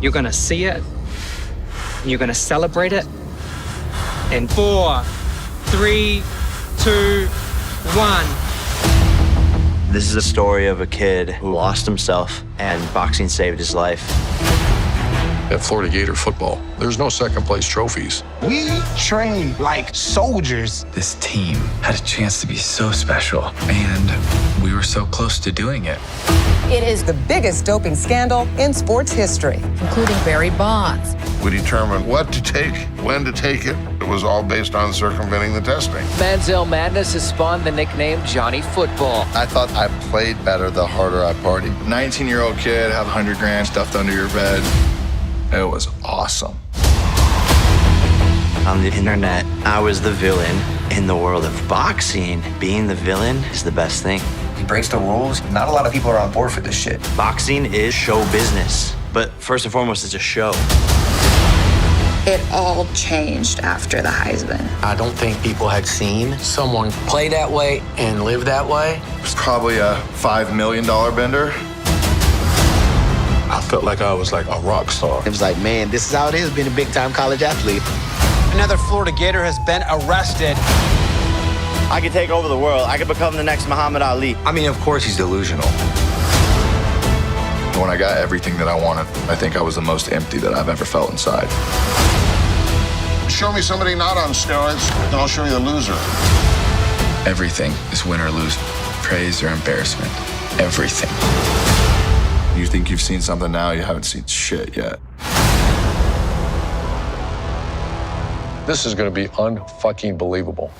You're gonna see it, and you're gonna celebrate it. In 4, 3, 2, 1. This is a story of a kid who lost himself and boxing saved his life. At Florida Gator football, there's no second place trophies. We train like soldiers. This team had a chance to be so special, and we were so close to doing it. It is the biggest doping scandal in sports history, including Barry Bonds. We determined what to take, when to take it. It was all based on circumventing the testing. Manziel Madness has spawned the nickname Johnny Football. I thought I played better the harder I partied. 19-year-old kid, have 100 grand stuffed under your bed. It was awesome. On the internet, I was the villain. In the world of boxing, being the villain is the best thing. He breaks the rules. Not a lot of people are on board for this shit. Boxing is show business, but first and foremost, it's a show. It all changed after the Heisman. I don't think people had seen someone play that way and live that way. It was probably a $5 million bender. I felt like I was like a rock star. It was like, man, this is how it is being a big-time college athlete. Another Florida Gator has been arrested. I could take over the world. I could become the next Muhammad Ali. I mean, of course he's delusional. When I got everything that I wanted, I think I was the most empty that I've ever felt inside. Show me somebody not on steroids, and I'll show you the loser. Everything is win or lose, praise or embarrassment. Everything. You think you've seen something now, you haven't seen shit yet. This is going to be unfucking believable.